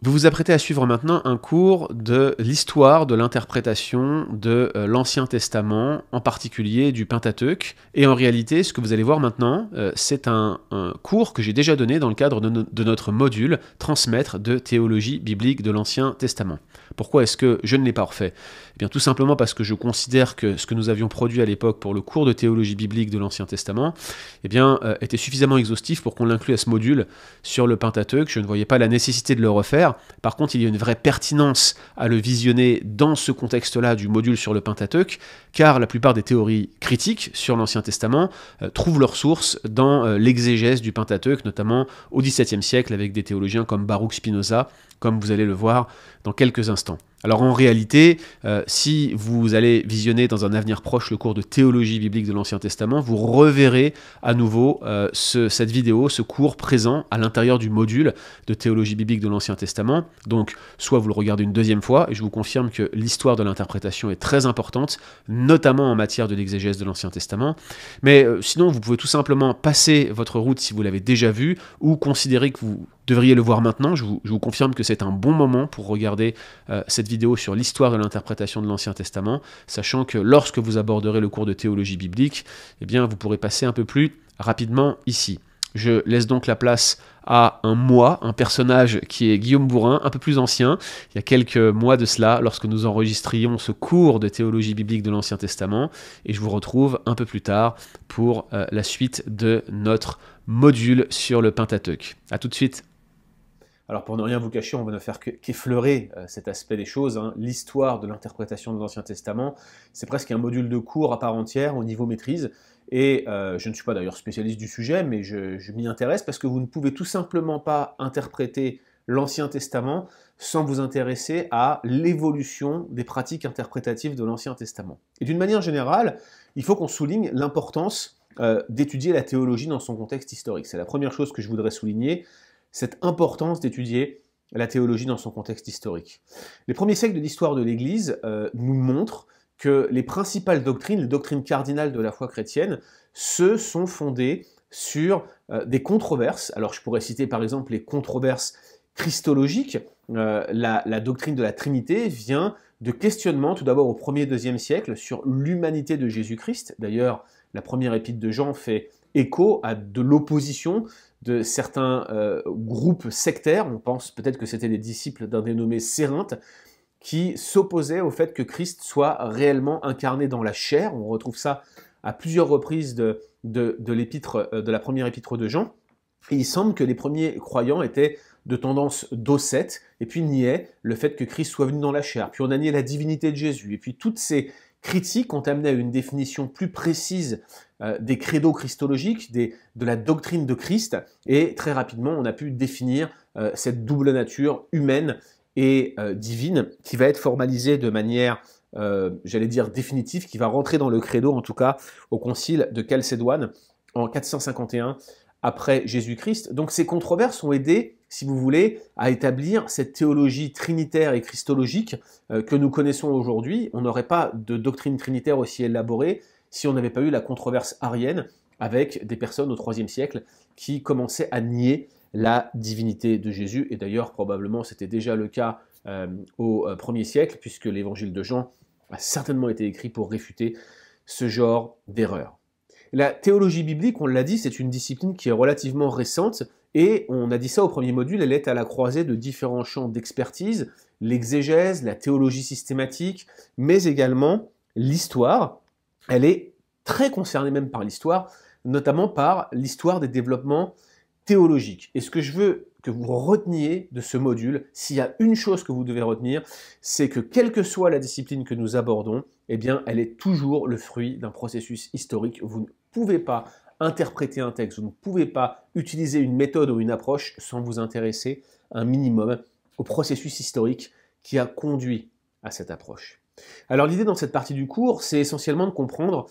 Vous vous apprêtez à suivre maintenant un cours de l'histoire de l'interprétation de l'Ancien Testament, en particulier du Pentateuque. Et en réalité, ce que vous allez voir maintenant, c'est un cours que j'ai déjà donné dans le cadre de notre module « Transmettre de théologie biblique de l'Ancien Testament ». Pourquoi est-ce que je ne l'ai pas refait? Eh bien, tout simplement parce que je considère que ce que nous avions produit à l'époque pour le cours de théologie biblique de l'Ancien Testament eh bien, était suffisamment exhaustif pour qu'on l'inclue à ce module sur le Pentateuque. Je ne voyais pas la nécessité de le refaire. Par contre, il y a une vraie pertinence à le visionner dans ce contexte-là du module sur le Pentateuque, car la plupart des théories critiques sur l'Ancien Testament trouvent leur source dans l'exégèse du Pentateuque, notamment au XVIIe siècle, avec des théologiens comme Baruch Spinoza, comme vous allez le voir dans quelques instants. Alors en réalité, si vous allez visionner dans un avenir proche le cours de théologie biblique de l'Ancien Testament, vous reverrez à nouveau cette vidéo, ce cours présent à l'intérieur du module de théologie biblique de l'Ancien Testament. Donc soit vous le regardez une deuxième fois, et je vous confirme que l'histoire de l'interprétation est très importante, notamment en matière de l'exégèse de l'Ancien Testament, mais sinon vous pouvez tout simplement passer votre route si vous l'avez déjà vu, ou considérer que vous devriez le voir maintenant. Je vous confirme que c'est un bon moment pour regarder cette vidéo sur l'histoire de l'interprétation de l'Ancien Testament, sachant que lorsque vous aborderez le cours de théologie biblique, eh bien, vous pourrez passer un peu plus rapidement ici. Je laisse donc la place à un personnage qui est Guillaume Bourrin, un peu plus ancien, il y a quelques mois de cela, lorsque nous enregistrions ce cours de théologie biblique de l'Ancien Testament, et je vous retrouve un peu plus tard pour la suite de notre module sur le Pentateuque. A tout de suite. Alors pour ne rien vous cacher, on va ne faire qu'effleurer cet aspect des choses, hein. L'histoire de l'interprétation de l'Ancien Testament, c'est presque un module de cours à part entière au niveau maîtrise, et je ne suis pas d'ailleurs spécialiste du sujet, mais je m'y intéresse parce que vous ne pouvez tout simplement pas interpréter l'Ancien Testament sans vous intéresser à l'évolution des pratiques interprétatives de l'Ancien Testament. Et d'une manière générale, il faut qu'on souligne l'importance d'étudier la théologie dans son contexte historique. C'est la première chose que je voudrais souligner, cette importance d'étudier la théologie dans son contexte historique. Les premiers siècles de l'histoire de l'Église nous montrent que les principales doctrines, les doctrines cardinales de la foi chrétienne, se sont fondées sur des controverses. Alors je pourrais citer par exemple les controverses christologiques. La doctrine de la Trinité vient de questionnements, tout d'abord au 1er et 2e siècle, sur l'humanité de Jésus-Christ. D'ailleurs, la première épître de Jean fait écho à de l'opposition de certains groupes sectaires. On pense peut-être que c'était des disciples d'un dénommé Cérinthe, qui s'opposaient au fait que Christ soit réellement incarné dans la chair. On retrouve ça à plusieurs reprises de la première épître de Jean. Et il semble que les premiers croyants étaient de tendance docette, et puis niaient le fait que Christ soit venu dans la chair. Puis on a nié la divinité de Jésus. Et puis toutes ces critiques ont amené à une définition plus précise des credos christologiques, de la doctrine de Christ, et très rapidement on a pu définir cette double nature humaine et divine qui va être formalisée de manière, j'allais dire définitive, qui va rentrer dans le credo, en tout cas au concile de Chalcédoine en 451 après Jésus-Christ. Donc ces controverses ont aidé, si vous voulez, à établir cette théologie trinitaire et christologique que nous connaissons aujourd'hui. On n'aurait pas de doctrine trinitaire aussi élaborée si on n'avait pas eu la controverse arienne avec des personnes au IIIe siècle qui commençaient à nier la divinité de Jésus. Et d'ailleurs, probablement, c'était déjà le cas au 1er siècle, puisque l'évangile de Jean a certainement été écrit pour réfuter ce genre d'erreur. La théologie biblique, on l'a dit, c'est une discipline qui est relativement récente, et on a dit ça au premier module, elle est à la croisée de différents champs d'expertise, l'exégèse, la théologie systématique, mais également l'histoire. Elle est très concernée même par l'histoire, notamment par l'histoire des développements théologiques. Et ce que je veux que vous reteniez de ce module, s'il y a une chose que vous devez retenir, c'est que quelle que soit la discipline que nous abordons, eh bien, elle est toujours le fruit d'un processus historique. Vous ne pouvez pas interpréter un texte, vous ne pouvez pas utiliser une méthode ou une approche sans vous intéresser un minimum au processus historique qui a conduit à cette approche. Alors l'idée dans cette partie du cours, c'est essentiellement de comprendre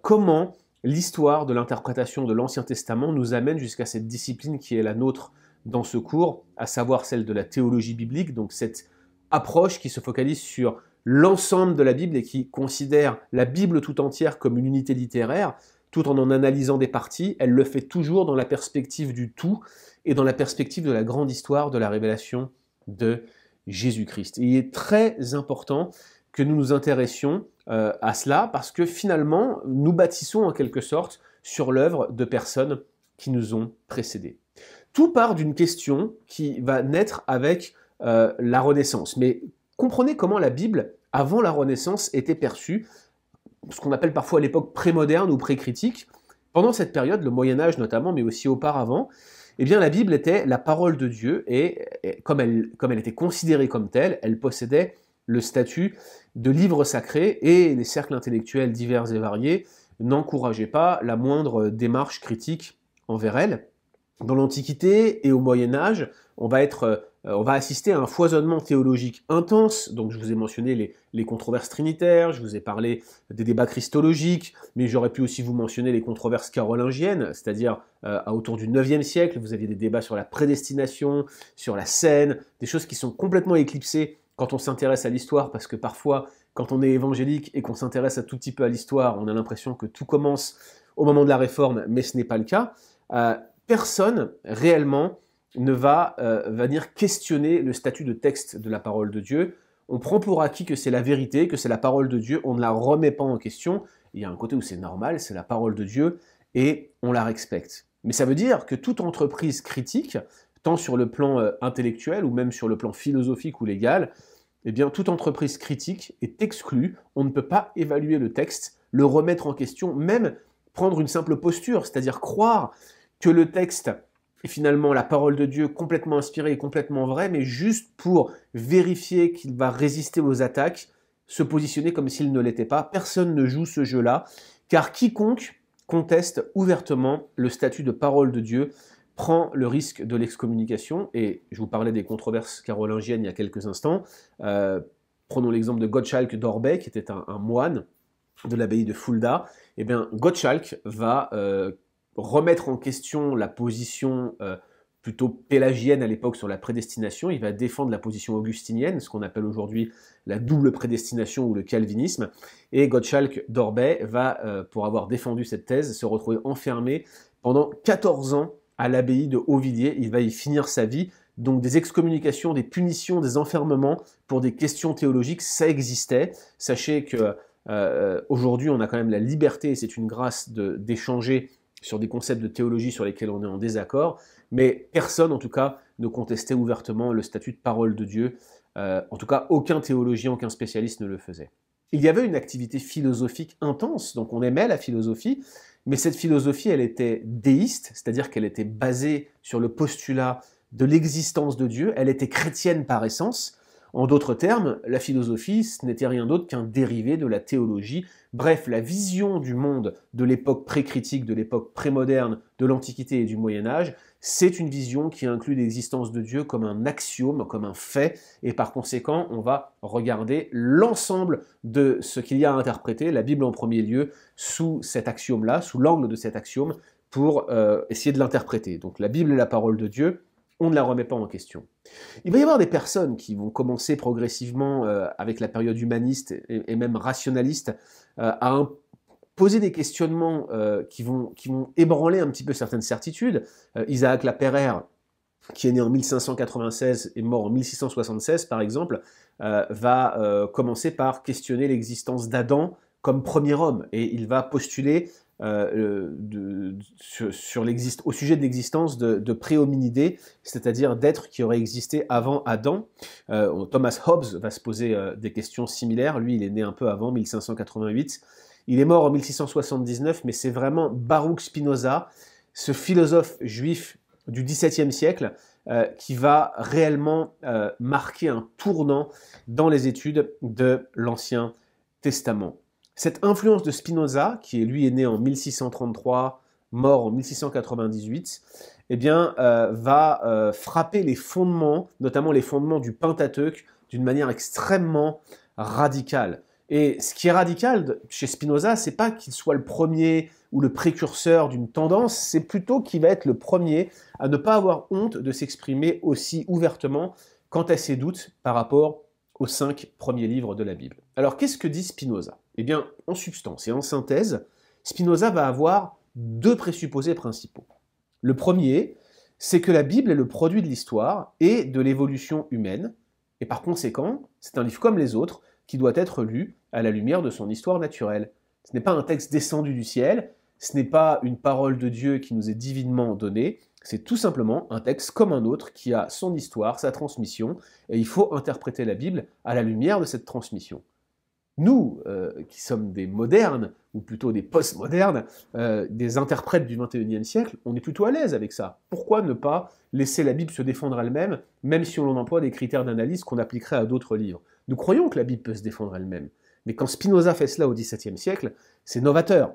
comment l'histoire de l'interprétation de l'Ancien Testament nous amène jusqu'à cette discipline qui est la nôtre dans ce cours, à savoir celle de la théologie biblique, donc cette approche qui se focalise sur l'ensemble de la Bible et qui considère la Bible tout entière comme une unité littéraire, tout en analysant des parties. Elle le fait toujours dans la perspective du tout et dans la perspective de la grande histoire de la révélation de Jésus-Christ. Et il est très important que nous nous intéressions à cela parce que finalement, nous bâtissons en quelque sorte sur l'œuvre de personnes qui nous ont précédés. Tout part d'une question qui va naître avec la Renaissance. Mais comprenez comment la Bible, avant la Renaissance, était perçue, ce qu'on appelle parfois l'époque prémoderne ou précritique. Pendant cette période, le Moyen-Âge notamment, mais aussi auparavant, eh bien, la Bible était la parole de Dieu et comme elle était considérée comme telle, elle possédait le statut de livre sacré et les cercles intellectuels divers et variés n'encourageaient pas la moindre démarche critique envers elle. Dans l'Antiquité et au Moyen-Âge, on va assister à un foisonnement théologique intense. Donc je vous ai mentionné les controverses trinitaires, je vous ai parlé des débats christologiques, mais j'aurais pu aussi vous mentionner les controverses carolingiennes, c'est-à-dire autour du IXe siècle, vous aviez des débats sur la prédestination, sur la scène, des choses qui sont complètement éclipsées quand on s'intéresse à l'histoire, parce que parfois, quand on est évangélique et qu'on s'intéresse un tout petit peu à l'histoire, on a l'impression que tout commence au moment de la Réforme, mais ce n'est pas le cas. Personne réellement ne va venir questionner le statut de texte de la parole de Dieu. On prend pour acquis que c'est la vérité, que c'est la parole de Dieu, on ne la remet pas en question. Il y a un côté où c'est normal, c'est la parole de Dieu, et on la respecte. Mais ça veut dire que toute entreprise critique, tant sur le plan intellectuel ou même sur le plan philosophique ou légal, eh bien toute entreprise critique est exclue. On ne peut pas évaluer le texte, le remettre en question, même prendre une simple posture, c'est-à-dire croire que le texte est finalement la parole de Dieu complètement inspirée et complètement vraie, mais juste pour vérifier qu'il va résister aux attaques, se positionner comme s'il ne l'était pas. Personne ne joue ce jeu-là, car quiconque conteste ouvertement le statut de parole de Dieu prend le risque de l'excommunication. Et je vous parlais des controverses carolingiennes il y a quelques instants. Prenons l'exemple de Gottschalk d'Orbais, qui était un moine de l'abbaye de Fulda. Eh bien, Gottschalk va remettre en question la position plutôt pélagienne à l'époque sur la prédestination. Il va défendre la position augustinienne, ce qu'on appelle aujourd'hui la double prédestination ou le calvinisme. Et Gottschalk d'Orbais va, pour avoir défendu cette thèse, se retrouver enfermé pendant 14 ans à l'abbaye de Hautvillers. Il va y finir sa vie. Donc des excommunications, des punitions, des enfermements pour des questions théologiques, ça existait. Sachez que aujourd'hui, on a quand même la liberté, et c'est une grâce d'échanger sur des concepts de théologie sur lesquels on est en désaccord, mais personne, en tout cas, ne contestait ouvertement le statut de parole de Dieu. En tout cas, aucun théologien, aucun spécialiste ne le faisait. Il y avait une activité philosophique intense, donc on aimait la philosophie, mais cette philosophie, elle était déiste, c'est-à-dire qu'elle était basée sur le postulat de l'existence de Dieu, elle était chrétienne par essence. En d'autres termes, la philosophie, ce n'était rien d'autre qu'un dérivé de la théologie. Bref, la vision du monde de l'époque pré-critique, de l'époque prémoderne, de l'Antiquité et du Moyen-Âge, c'est une vision qui inclut l'existence de Dieu comme un axiome, comme un fait, et par conséquent, on va regarder l'ensemble de ce qu'il y a à interpréter, la Bible en premier lieu, sous cet axiome-là, sous l'angle de cet axiome, pour essayer de l'interpréter. Donc la Bible est la parole de Dieu, on ne la remet pas en question. Il va y avoir des personnes qui vont commencer progressivement, avec la période humaniste et même rationaliste, à poser des questionnements qui vont ébranler un petit peu certaines certitudes. Isaac Lapeyre, qui est né en 1596 et mort en 1676 par exemple, va commencer par questionner l'existence d'Adam comme premier homme, et il va postuler au sujet de l'existence de pré-hominidés, c'est-à-dire d'êtres qui auraient existé avant Adam. Thomas Hobbes va se poser des questions similaires. Lui, il est né un peu avant, 1588. Il est mort en 1679, mais c'est vraiment Baruch Spinoza, ce philosophe juif du XVIIe siècle, qui va réellement marquer un tournant dans les études de l'Ancien Testament. Cette influence de Spinoza, qui lui est né en 1633, mort en 1698, eh bien, va frapper les fondements, notamment les fondements du Pentateuque, d'une manière extrêmement radicale. Et ce qui est radical chez Spinoza, c'est pas qu'il soit le premier ou le précurseur d'une tendance, c'est plutôt qu'il va être le premier à ne pas avoir honte de s'exprimer aussi ouvertement quant à ses doutes par rapport aux 5 premiers livres de la Bible. Alors, qu'est-ce que dit Spinoza? Eh bien, en substance et en synthèse, Spinoza va avoir 2 présupposés principaux. Le premier, c'est que la Bible est le produit de l'histoire et de l'évolution humaine, et par conséquent, c'est un livre comme les autres qui doit être lu à la lumière de son histoire naturelle. Ce n'est pas un texte descendu du ciel, ce n'est pas une parole de Dieu qui nous est divinement donnée, c'est tout simplement un texte comme un autre qui a son histoire, sa transmission, et il faut interpréter la Bible à la lumière de cette transmission. Nous, qui sommes des modernes, ou plutôt des postmodernes, des interprètes du XXIe siècle, on est plutôt à l'aise avec ça. Pourquoi ne pas laisser la Bible se défendre elle-même, même si on emploie des critères d'analyse qu'on appliquerait à d'autres livres? Nous croyons que la Bible peut se défendre elle-même. Mais quand Spinoza fait cela au XVIIe siècle, c'est novateur.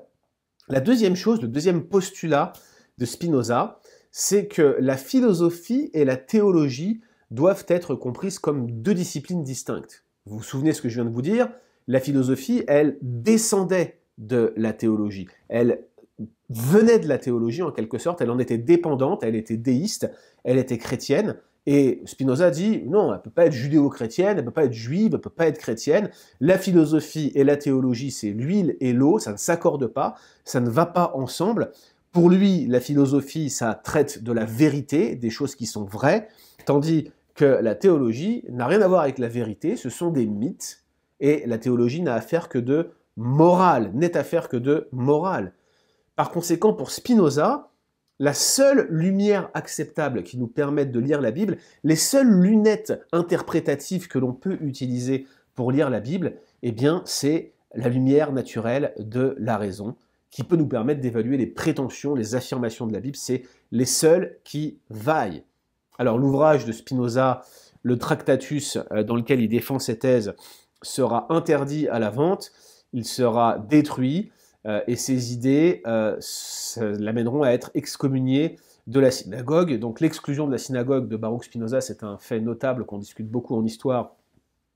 La deuxième chose, le deuxième postulat de Spinoza, c'est que la philosophie et la théologie doivent être comprises comme deux disciplines distinctes. Vous vous souvenez ce que je viens de vous dire? La philosophie, elle descendait de la théologie. Elle venait de la théologie en quelque sorte, elle en était dépendante, elle était déiste, elle était chrétienne. Et Spinoza dit, non, elle ne peut pas être judéo-chrétienne, elle ne peut pas être juive, elle ne peut pas être chrétienne. La philosophie et la théologie, c'est l'huile et l'eau, ça ne s'accorde pas, ça ne va pas ensemble. Pour lui, la philosophie, ça traite de la vérité, des choses qui sont vraies, tandis que la théologie n'a rien à voir avec la vérité, ce sont des mythes, et la théologie n'a affaire que de morale, n'est affaire que de morale. Par conséquent, pour Spinoza, la seule lumière acceptable qui nous permette de lire la Bible, les seules lunettes interprétatives que l'on peut utiliser pour lire la Bible, eh bien, c'est la lumière naturelle de la raison, qui peut nous permettre d'évaluer les prétentions, les affirmations de la Bible, c'est les seules qui vaillent. Alors, l'ouvrage de Spinoza, le Tractatus, dans lequel il défend ses thèses, sera interdit à la vente, il sera détruit, et ses idées l'amèneront à être excommunié de la synagogue. Donc l'exclusion de la synagogue de Baruch Spinoza, c'est un fait notable qu'on discute beaucoup en histoire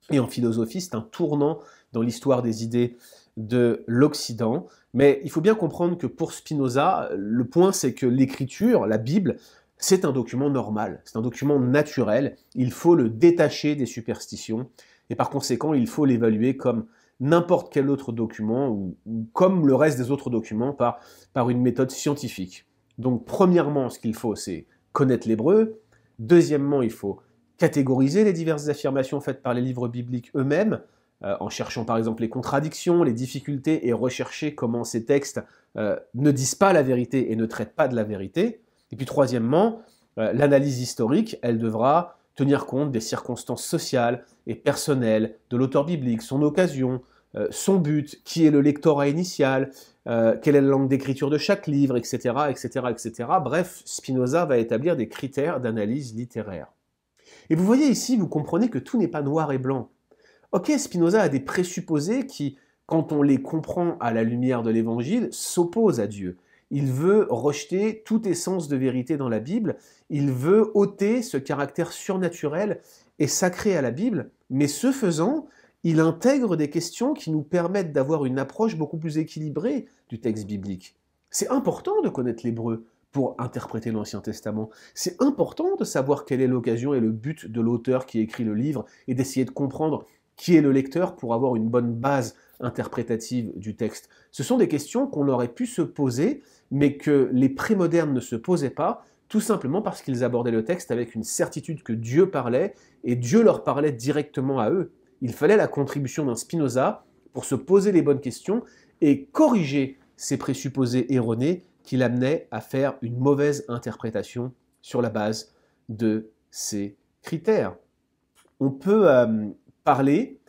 et en philosophie, c'est un tournant dans l'histoire des idées de l'Occident. Mais il faut bien comprendre que pour Spinoza, le point c'est que l'écriture, la Bible, c'est un document normal, c'est un document naturel, il faut le détacher des superstitions, et par conséquent, il faut l'évaluer comme n'importe quel autre document, ou comme le reste des autres documents, par une méthode scientifique. Donc, premièrement, ce qu'il faut, c'est connaître l'hébreu. Deuxièmement, il faut catégoriser les diverses affirmations faites par les livres bibliques eux-mêmes, en cherchant par exemple les contradictions, les difficultés, et rechercher comment ces textes ne disent pas la vérité et ne traitent pas de la vérité. Et puis troisièmement, l'analyse historique, elle devra tenir compte des circonstances sociales et personnelles de l'auteur biblique, son occasion, son but, qui est le lectorat initial, quelle est la langue d'écriture de chaque livre, etc., etc., etc. Bref, Spinoza va établir des critères d'analyse littéraire. Et vous voyez ici, vous comprenez que tout n'est pas noir et blanc. Ok, Spinoza a des présupposés qui, quand on les comprend à la lumière de l'Évangile, s'opposent à Dieu. Il veut rejeter toute essence de vérité dans la Bible, il veut ôter ce caractère surnaturel et sacré à la Bible, mais ce faisant, il intègre des questions qui nous permettent d'avoir une approche beaucoup plus équilibrée du texte biblique. C'est important de connaître l'hébreu pour interpréter l'Ancien Testament. C'est important de savoir quelle est l'occasion et le but de l'auteur qui écrit le livre et d'essayer de comprendre qui est le lecteur pour avoir une bonne base interprétative du texte. Ce sont des questions qu'on aurait pu se poser, mais que les prémodernes ne se posaient pas, tout simplement parce qu'ils abordaient le texte avec une certitude que Dieu parlait, et Dieu leur parlait directement à eux. Il fallait la contribution d'un Spinoza pour se poser les bonnes questions et corriger ces présupposés erronés qui l'amenaient à faire une mauvaise interprétation sur la base de ces critères. On peut parler,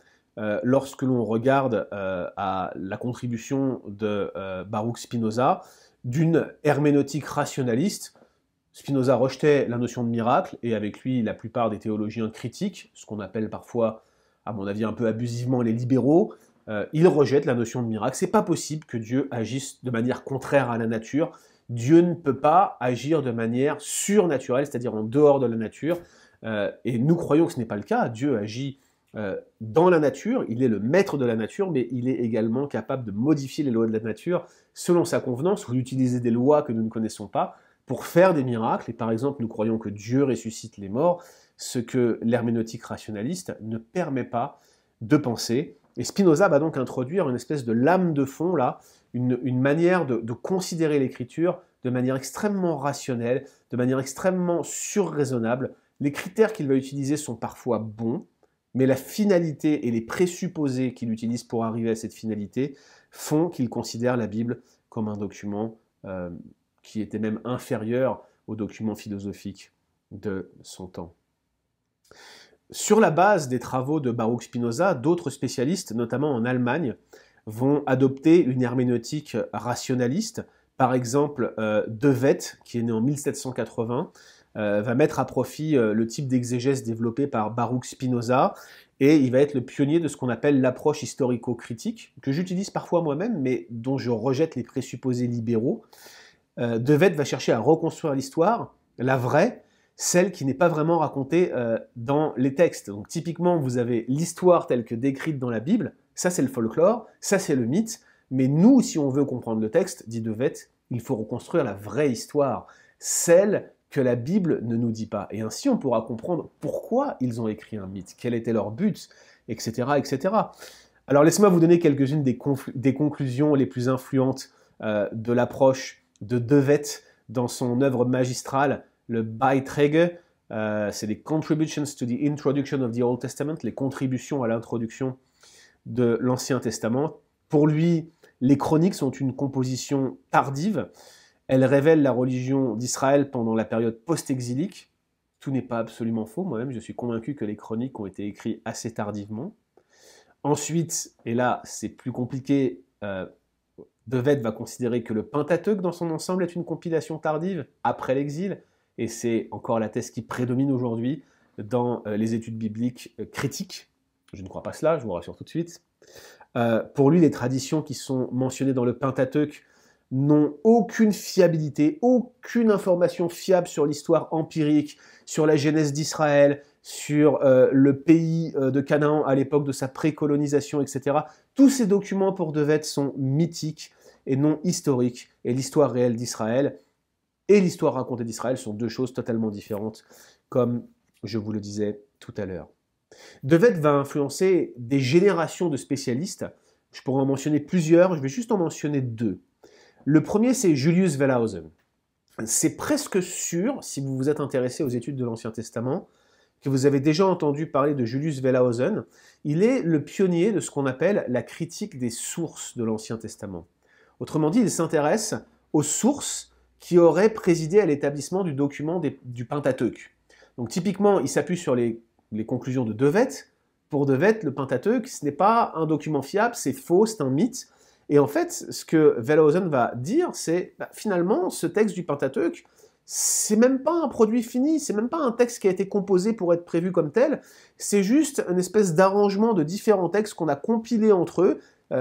lorsque l'on regarde à la contribution de Baruch Spinoza, d'une herméneutique rationaliste. Spinoza rejetait la notion de miracle, et avec lui la plupart des théologiens critiques, ce qu'on appelle parfois, à mon avis un peu abusivement, les libéraux. Ils rejettent la notion de miracle. C'est pas possible que Dieu agisse de manière contraire à la nature. Dieu ne peut pas agir de manière surnaturelle, c'est-à-dire en dehors de la nature. Et nous croyons que ce n'est pas le cas. Dieu agit dans la nature, il est le maître de la nature, mais il est également capable de modifier les lois de la nature selon sa convenance, ou d'utiliser des lois que nous ne connaissons pas pour faire des miracles. Et par exemple, nous croyons que Dieu ressuscite les morts, ce que l'herméneutique rationaliste ne permet pas de penser. Et Spinoza va donc introduire une espèce de lame de fond là, une manière de considérer l'écriture de manière extrêmement rationnelle, de manière extrêmement surraisonnable. Les critères qu'il va utiliser sont parfois bons, mais la finalité et les présupposés qu'il utilise pour arriver à cette finalité font qu'il considère la Bible comme un document qui était même inférieur aux documents philosophiques de son temps. Sur la base des travaux de Baruch Spinoza, d'autres spécialistes, notamment en Allemagne, vont adopter une herméneutique rationaliste. Par exemple, De Wet, qui est né en 1780, va mettre à profit le type d'exégèse développé par Baruch Spinoza, et il va être le pionnier de ce qu'on appelle l'approche historico-critique, que j'utilise parfois moi-même, mais dont je rejette les présupposés libéraux. De Wet va chercher à reconstruire l'histoire, la vraie, celle qui n'est pas vraiment racontée dans les textes. Donc typiquement, vous avez l'histoire telle que décrite dans la Bible, ça c'est le folklore, ça c'est le mythe, mais nous, si on veut comprendre le texte, dit De Wet, il faut reconstruire la vraie histoire, celle que la Bible ne nous dit pas. Et ainsi, on pourra comprendre pourquoi ils ont écrit un mythe, quel était leur but, etc. etc. Alors laissez-moi vous donner quelques-unes des conclusions les plus influentes de l'approche de De Wet dans son œuvre magistrale, le Beiträge, c'est les Contributions to the Introduction of the Old Testament, les contributions à l'introduction de l'Ancien Testament. Pour lui, les chroniques sont une composition tardive. Elles révèlent la religion d'Israël pendant la période post-exilique. Tout n'est pas absolument faux. Moi-même, je suis convaincu que les chroniques ont été écrites assez tardivement. Ensuite, et là, c'est plus compliqué, De Wet va considérer que le Pentateuque dans son ensemble est une compilation tardive, après l'exil, et c'est encore la thèse qui prédomine aujourd'hui dans les études bibliques critiques. Je ne crois pas cela, je vous rassure tout de suite. Pour lui, les traditions qui sont mentionnées dans le Pentateuque n'ont aucune fiabilité, aucune information fiable sur l'histoire empirique, sur la genèse d'Israël, sur le pays de Canaan à l'époque de sa précolonisation, etc. Tous ces documents pour De Wet sont mythiques et non historiques. Et l'histoire réelle d'Israël et l'histoire racontée d'Israël sont deux choses totalement différentes, comme je vous le disais tout à l'heure. De Wet va influencer des générations de spécialistes. Je pourrais en mentionner plusieurs, je vais juste en mentionner deux. Le premier, c'est Julius Wellhausen. C'est presque sûr, si vous vous êtes intéressé aux études de l'Ancien Testament, que vous avez déjà entendu parler de Julius Wellhausen. Il est le pionnier de ce qu'on appelle la critique des sources de l'Ancien Testament. Autrement dit, il s'intéresse aux sources qui auraient présidé à l'établissement du document du Pentateuque. Donc typiquement, il s'appuie sur les conclusions de De Wet. Pour De Wet, le Pentateuque, ce n'est pas un document fiable, c'est faux, c'est un mythe. Et en fait, ce que Wellhausen va dire, c'est finalement, ce texte du Pentateuque, c'est même pas un produit fini, c'est même pas un texte qui a été composé pour être prévu comme tel, c'est juste une espèce d'arrangement de différents textes qu'on a compilés entre eux,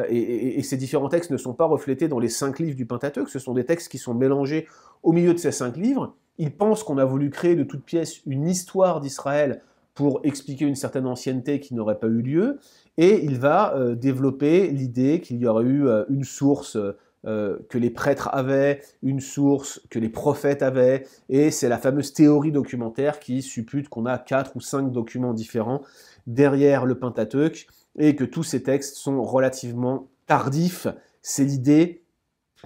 et ces différents textes ne sont pas reflétés dans les 5 livres du Pentateuque, ce sont des textes qui sont mélangés au milieu de ces 5 livres. Il pense qu'on a voulu créer de toutes pièces une histoire d'Israël pour expliquer une certaine ancienneté qui n'aurait pas eu lieu, et il va développer l'idée qu'il y aurait eu une source que les prêtres avaient, une source que les prophètes avaient, et c'est la fameuse théorie documentaire qui suppute qu'on a 4 ou 5 documents différents derrière le Pentateuque, et que tous ces textes sont relativement tardifs. C'est l'idée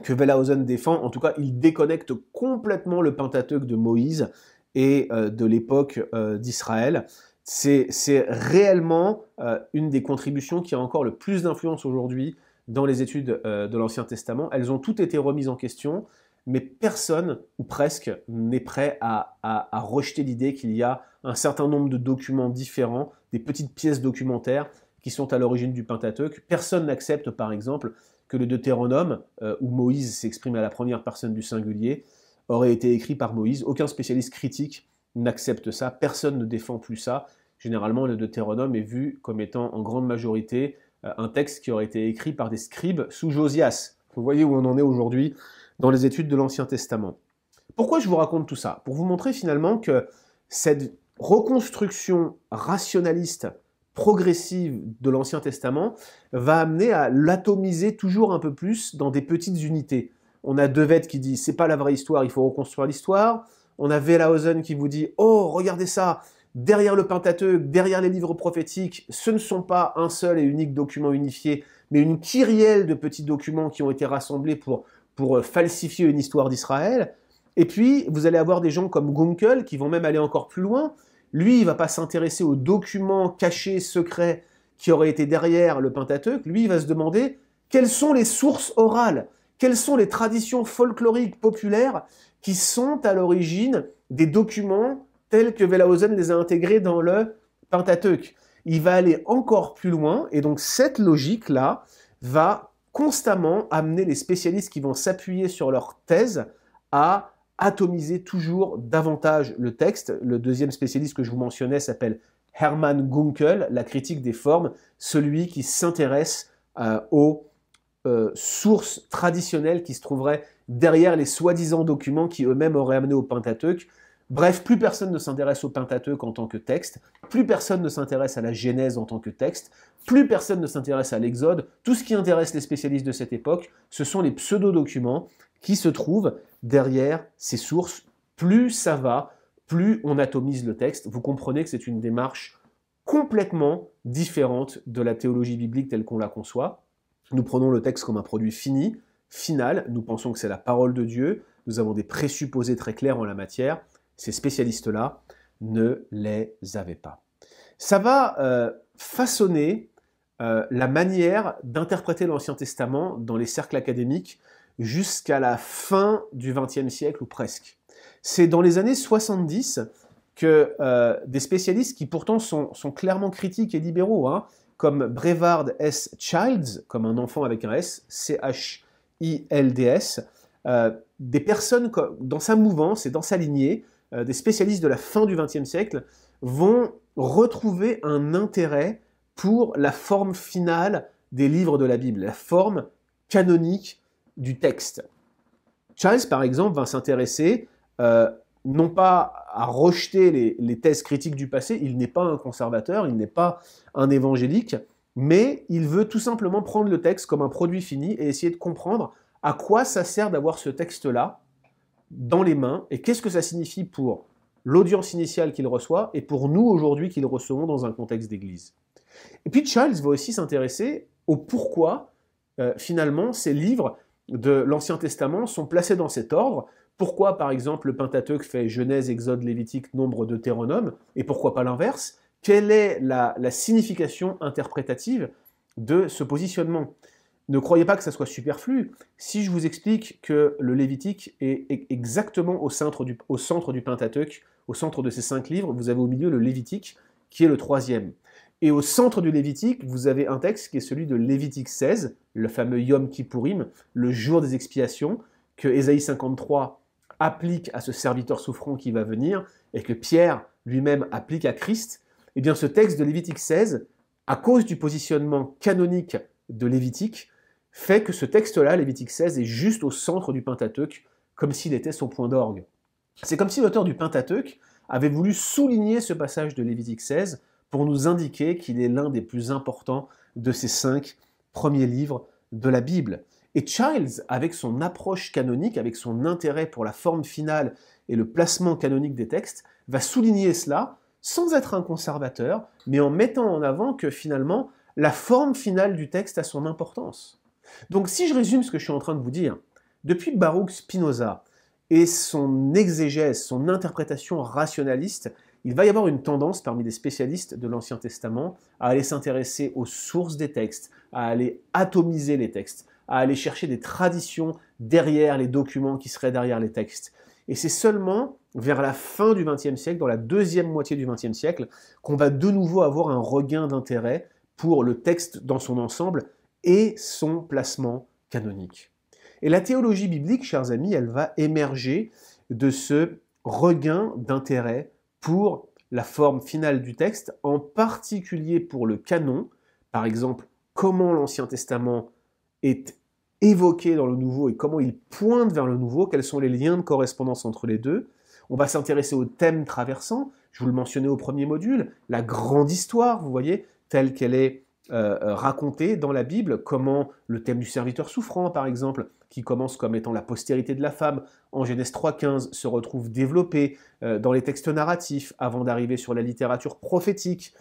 que Wellhausen défend. En tout cas, il déconnecte complètement le Pentateuque de Moïse et de l'époque d'Israël. C'est réellement une des contributions qui a encore le plus d'influence aujourd'hui dans les études de l'Ancien Testament. Elles ont toutes été remises en question, mais personne, ou presque, n'est prêt à rejeter l'idée qu'il y a un certain nombre de documents différents, des petites pièces documentaires qui sont à l'origine du Pentateuque. Personne n'accepte, par exemple, que le Deutéronome, où Moïse s'exprime à la première personne du singulier, aurait été écrit par Moïse. Aucun spécialiste critique n'accepte ça, personne ne défend plus ça. Généralement, le Deutéronome est vu comme étant en grande majorité un texte qui aurait été écrit par des scribes sous Josias. Vous voyez où on en est aujourd'hui dans les études de l'Ancien Testament. Pourquoi je vous raconte tout ça? Pour vous montrer finalement que cette reconstruction rationaliste progressive de l'Ancien Testament va amener à l'atomiser toujours un peu plus dans des petites unités. On a De Wet qui dit « c'est pas la vraie histoire, il faut reconstruire l'histoire ». On a Wellhausen qui vous dit « oh, regardez ça, derrière le Pentateuque, derrière les livres prophétiques, ce ne sont pas un seul et unique document unifié, mais une kyrielle de petits documents qui ont été rassemblés pour falsifier une histoire d'Israël. Et puis, vous allez avoir des gens comme Gunkel qui vont même aller encore plus loin. Lui, il ne va pas s'intéresser aux documents cachés, secrets, qui auraient été derrière le Pentateuque. Lui, il va se demander quelles sont les sources orales, quelles sont les traditions folkloriques populaires qui sont à l'origine des documents tels que Wellhausen les a intégrés dans le Pentateuque. Il va aller encore plus loin, et donc cette logique-là va constamment amener les spécialistes qui vont s'appuyer sur leur thèse à atomiser toujours davantage le texte. Le deuxième spécialiste que je vous mentionnais s'appelle Hermann Gunkel, la critique des formes, celui qui s'intéresse aux sources traditionnelles qui se trouveraient derrière les soi-disant documents qui eux-mêmes auraient amené au Pentateuque. Bref, plus personne ne s'intéresse au Pentateuque en tant que texte, plus personne ne s'intéresse à la Genèse en tant que texte, plus personne ne s'intéresse à l'Exode. Tout ce qui intéresse les spécialistes de cette époque, ce sont les pseudo-documents qui se trouvent derrière ces sources. Plus ça va, plus on atomise le texte. Vous comprenez que c'est une démarche complètement différente de la théologie biblique telle qu'on la conçoit. Nous prenons le texte comme un produit fini, final, nous pensons que c'est la parole de Dieu, nous avons des présupposés très clairs en la matière. Ces spécialistes-là ne les avaient pas. Ça va façonner la manière d'interpréter l'Ancien Testament dans les cercles académiques jusqu'à la fin du XXe siècle ou presque. C'est dans les années 70 que des spécialistes qui pourtant sont clairement critiques et libéraux, hein, comme Brevard S. Childs, comme un enfant avec un S, C-H-I-L-D-S, des personnes dans sa mouvance et dans sa lignée, des spécialistes de la fin du XXe siècle, vont retrouver un intérêt pour la forme finale des livres de la Bible, la forme canonique du texte. Childs, par exemple, va s'intéresser non pas à rejeter les thèses critiques du passé, il n'est pas un conservateur, il n'est pas un évangélique, mais il veut tout simplement prendre le texte comme un produit fini et essayer de comprendre à quoi ça sert d'avoir ce texte-là dans les mains et qu'est-ce que ça signifie pour l'audience initiale qu'il reçoit et pour nous aujourd'hui qui le recevons dans un contexte d'église. Et puis Childs va aussi s'intéresser au pourquoi finalement ces livres de l'Ancien Testament sont placés dans cet ordre. Pourquoi, par exemple, le Pentateuque fait Genèse, Exode, Lévitique, Nombre, Deutéronome, et pourquoi pas l'inverse? Quelle est la signification interprétative de ce positionnement? Ne croyez pas que ça soit superflu. Si je vous explique que le Lévitique est exactement au centre du Pentateuque, au centre de ces 5 livres, vous avez au milieu le Lévitique, qui est le 3e. Et au centre du Lévitique, vous avez un texte qui est celui de Lévitique 16, le fameux Yom Kippourim, le jour des expiations, que Ésaïe 53 applique à ce serviteur souffrant qui va venir, et que Pierre lui-même applique à Christ. Eh bien, ce texte de Lévitique 16, à cause du positionnement canonique de Lévitique, fait que ce texte-là, Lévitique 16, est juste au centre du Pentateuque, comme s'il était son point d'orgue. C'est comme si l'auteur du Pentateuque avait voulu souligner ce passage de Lévitique 16 pour nous indiquer qu'il est l'un des plus importants de ces 5 premiers livres de la Bible. Et Childs, avec son approche canonique, avec son intérêt pour la forme finale et le placement canonique des textes, va souligner cela sans être un conservateur, mais en mettant en avant que finalement, la forme finale du texte a son importance. Donc si je résume ce que je suis en train de vous dire, depuis Baruch Spinoza et son exégèse, son interprétation rationaliste, il va y avoir une tendance parmi les spécialistes de l'Ancien Testament à aller s'intéresser aux sources des textes, à aller atomiser les textes, à aller chercher des traditions derrière les documents qui seraient derrière les textes. Et c'est seulement vers la fin du XXe siècle, dans la deuxième moitié du XXe siècle, qu'on va de nouveau avoir un regain d'intérêt pour le texte dans son ensemble et son placement canonique. Et la théologie biblique, chers amis, elle va émerger de ce regain d'intérêt pour la forme finale du texte, en particulier pour le canon, par exemple, comment l'Ancien Testament est évoqué dans le Nouveau et comment il pointe vers le Nouveau, quels sont les liens de correspondance entre les deux. On va s'intéresser au thème traversant, je vous le mentionnais au premier module, la grande histoire, vous voyez, telle qu'elle est racontée dans la Bible, comment le thème du serviteur souffrant, par exemple, qui commence comme étant la postérité de la femme, en Genèse 3,15, se retrouve développée dans les textes narratifs, avant d'arriver sur la littérature prophétique,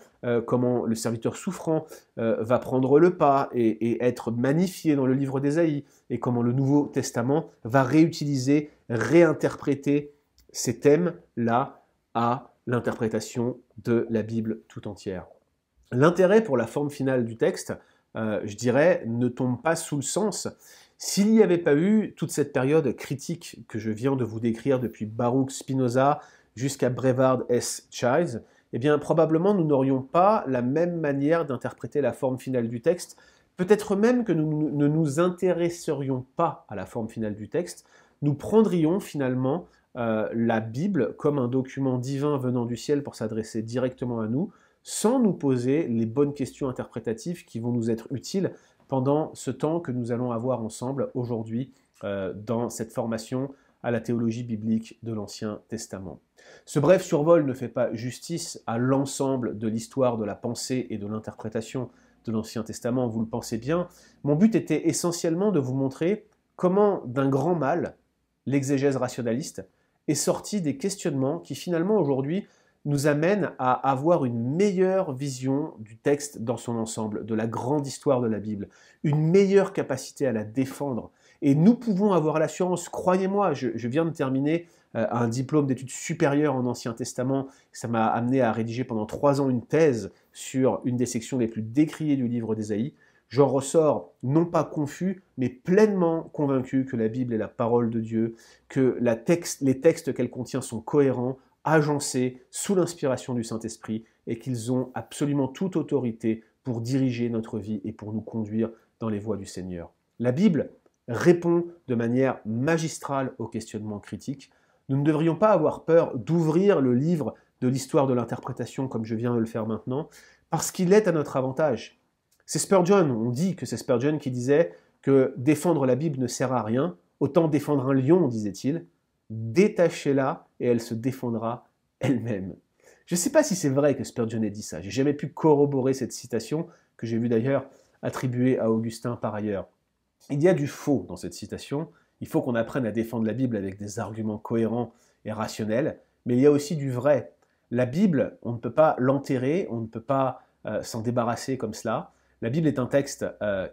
comment le serviteur souffrant va prendre le pas et être magnifié dans le livre d'Ésaïe, et comment le Nouveau Testament va réutiliser, réinterpréter ces thèmes-là à l'interprétation de la Bible tout entière. L'intérêt pour la forme finale du texte, je dirais, ne tombe pas sous le sens. S'il n'y avait pas eu toute cette période critique que je viens de vous décrire depuis Baruch Spinoza jusqu'à Brevard S. Childs, eh bien probablement nous n'aurions pas la même manière d'interpréter la forme finale du texte, peut-être même que nous ne nous intéresserions pas à la forme finale du texte, nous prendrions finalement la Bible comme un document divin venant du ciel pour s'adresser directement à nous, sans nous poser les bonnes questions interprétatives qui vont nous être utiles pendant ce temps que nous allons avoir ensemble aujourd'hui dans cette formation à la théologie biblique de l'Ancien Testament. Ce bref survol ne fait pas justice à l'ensemble de l'histoire de la pensée et de l'interprétation de l'Ancien Testament, vous le pensez bien. Mon but était essentiellement de vous montrer comment, d'un grand mal, l'exégèse rationaliste est sortie des questionnements qui finalement aujourd'hui nous amènent à avoir une meilleure vision du texte dans son ensemble, de la grande histoire de la Bible, une meilleure capacité à la défendre. Et nous pouvons avoir l'assurance, croyez-moi, je viens de terminer un diplôme d'études supérieures en Ancien Testament, ça m'a amené à rédiger pendant 3 ans une thèse sur une des sections les plus décriées du livre d'Ésaïe. J'en ressors non pas confus, mais pleinement convaincu que la Bible est la parole de Dieu, que les textes qu'elle contient sont cohérents, agencés, sous l'inspiration du Saint-Esprit, et qu'ils ont absolument toute autorité pour diriger notre vie et pour nous conduire dans les voies du Seigneur. La Bible répond de manière magistrale aux questionnements critiques. Nous ne devrions pas avoir peur d'ouvrir le livre de l'histoire de l'interprétation comme je viens de le faire maintenant, parce qu'il est à notre avantage. C'est Spurgeon, on dit que c'est Spurgeon qui disait que défendre la Bible ne sert à rien, autant défendre un lion, disait-il, détachez-la et elle se défendra elle-même. Je ne sais pas si c'est vrai que Spurgeon ait dit ça, j'ai jamais pu corroborer cette citation, que j'ai vu d'ailleurs attribuée à Augustin par ailleurs. Il y a du faux dans cette citation, il faut qu'on apprenne à défendre la Bible avec des arguments cohérents et rationnels, mais il y a aussi du vrai. La Bible, on ne peut pas l'enterrer, on ne peut pas s'en débarrasser comme cela. La Bible est un texte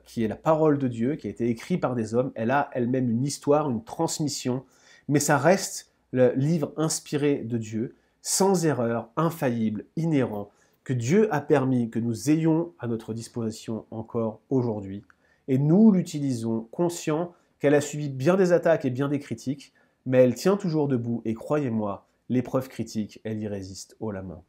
qui est la parole de Dieu, qui a été écrit par des hommes. Elle a elle-même une histoire, une transmission, mais ça reste le livre inspiré de Dieu, sans erreur, infaillible, inhérent, que Dieu a permis que nous ayons à notre disposition encore aujourd'hui. Et nous l'utilisons conscients qu'elle a subi bien des attaques et bien des critiques, mais elle tient toujours debout et croyez-moi, l'épreuve critique, elle y résiste haut la main.